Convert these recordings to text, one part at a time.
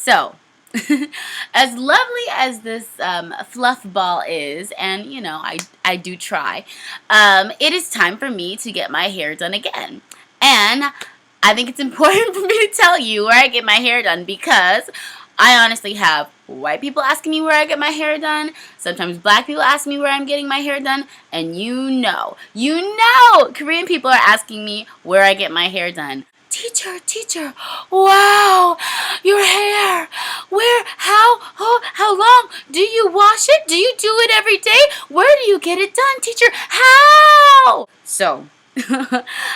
So, as lovely as this fluff ball is, and you know, I do try, it is time for me to get my hair done again. And I think it's important for me to tell you where I get my hair done because I honestly have white people asking me where I get my hair done. Sometimes black people ask me where I'm getting my hair done. And you know, Korean people are asking me where I get my hair done. Teacher, wow, your hair, where, how long, do you wash it, do you do it every day, where do you get it done, teacher, how? So,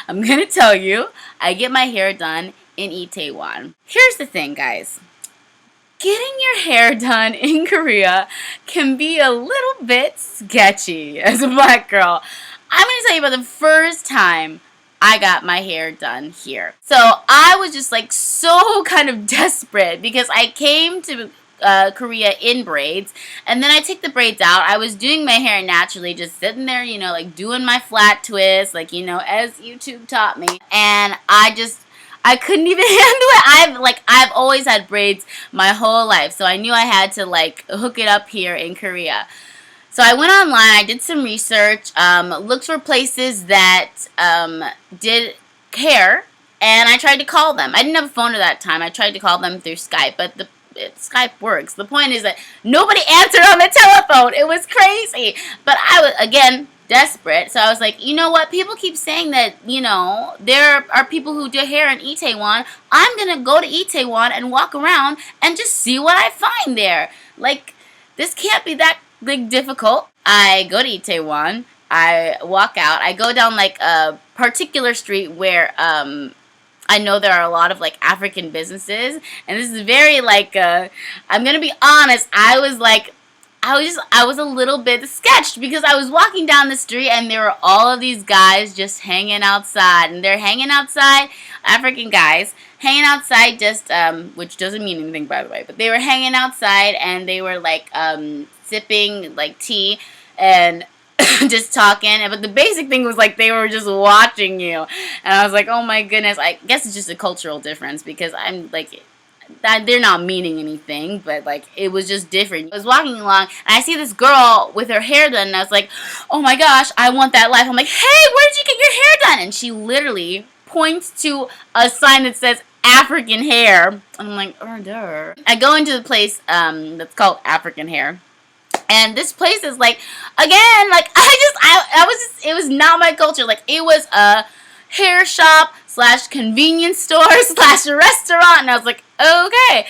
I'm gonna tell you, I get my hair done in Itaewon. Here's the thing, guys. Getting your hair done in Korea can be a little bit sketchy as a black girl. I'm going to tell you about the first time I got my hair done here. So I was just like so kind of desperate because I came to Korea in braids, and then I took the braids out. I was doing my hair naturally, just sitting there, you know, like doing my flat twist, like, you know, as YouTube taught me. And I couldn't even handle it. I've always had braids my whole life, so I knew I had to like hook it up here in Korea. So I went online, I did some research, looked for places that did hair, and I tried to call them. I didn't have a phone at that time. I tried to call them through Skype, but Skype works. The point is that nobody answered on the telephone. It was crazy. But I was, again, desperate. So I was like, you know what? People keep saying that, you know, there are people who do hair in Itaewon. I'm going to go to Itaewon and walk around and just see what I find there. Like, this can't be that like difficult. I go to Itaewon. I walk out. I go down like a particular street where I know there are a lot of like African businesses, and this is very like I'm gonna be honest. I was a little bit sketched because I was walking down the street and there were all of these guys just hanging outside, and they're hanging outside, African guys hanging outside, just which doesn't mean anything by the way, but they were hanging outside and they were like sipping like tea and just talking. But the basic thing was like they were just watching you, and I was like, oh my goodness. I guess it's just a cultural difference because I'm like, that they're not meaning anything, but like it was just different. I was walking along and I see this girl with her hair done, and I was like, oh my gosh, I want that life. I'm like, hey, where did you get your hair done? And she literally points to a sign that says African hair. And I'm like, oh, duh. I go into the place that's called African Hair. And this place is like, again, like I was just, it was not my culture. Like it was a hair shop / convenience store / restaurant, and I was like, okay.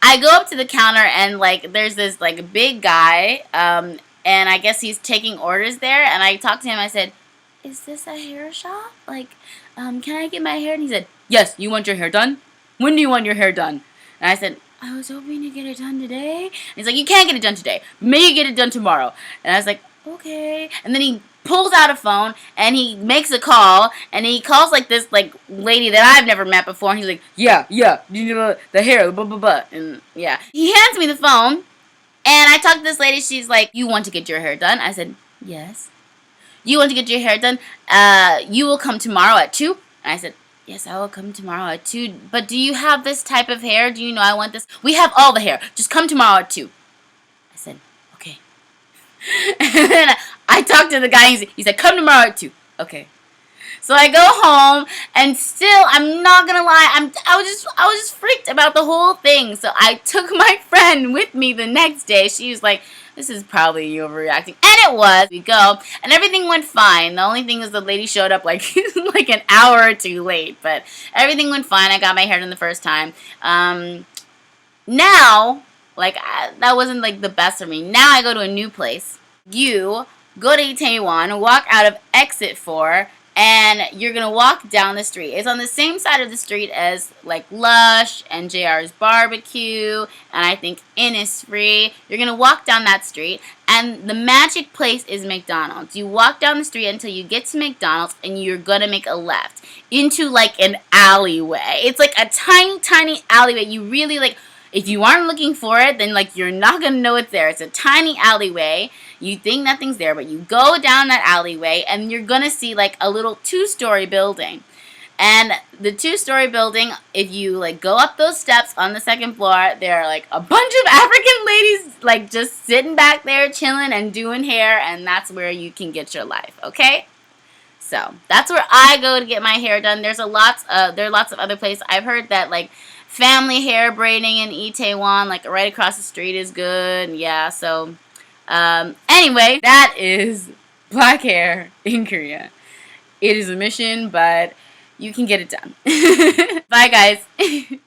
I go up to the counter and like there's this like big guy, and I guess he's taking orders there, and I talked to him. I said, is this a hair shop? Like, can I get my hair? And he said, yes. You want your hair done? When do you want your hair done? And I said, I was hoping to get it done today. And he's like, you can't get it done today. Maybe get it done tomorrow. And I was like, okay. And then he pulls out a phone and he makes a call, and he calls like this like lady that I've never met before, and he's like, yeah, you know, the hair, blah blah blah. And yeah, he hands me the phone, and I talk to this lady. She's like, you want to get your hair done? I said, yes. You want to get your hair done? You will come tomorrow at 2. And I said, yes, I will come tomorrow at 2. But do you have this type of hair? Do you know I want this? We have all the hair. Just come tomorrow at 2. I said, okay. And then I talked to the guy. He said, come tomorrow at 2. Okay. So I go home, and still, I'm not gonna lie, I was just freaked about the whole thing. So I took my friend with me the next day. She was like, this is probably you overreacting. And it was. We go, and everything went fine. The only thing is the lady showed up like like an hour or 2 late. But everything went fine. I got my hair done the first time. Now, like, that wasn't like the best for me. Now I go to a new place. You go to Itaewon, walk out of exit 4, and you're gonna walk down the street. It's on the same side of the street as like Lush and JR's Barbecue, and I think Innisfree. You're gonna walk down that street, and the magic place is McDonald's. You walk down the street until you get to McDonald's, and you're gonna make a left into like an alleyway. It's like a tiny, tiny alleyway. You really like. If you aren't looking for it, then like you're not gonna know it's there. It's a tiny alleyway. You think nothing's there, but you go down that alleyway and you're gonna see like a little 2-story building. And the two-story building, if you like go up those steps on the second floor, there are like a bunch of African ladies like just sitting back there chilling and doing hair, and that's where you can get your life, okay? So that's where I go to get my hair done. There are lots of other places. I've heard that like family hair braiding in Itaewon, like right across the street, is good. Yeah. So anyway, that is black hair in Korea. It is a mission, but you can get it done. Bye, guys.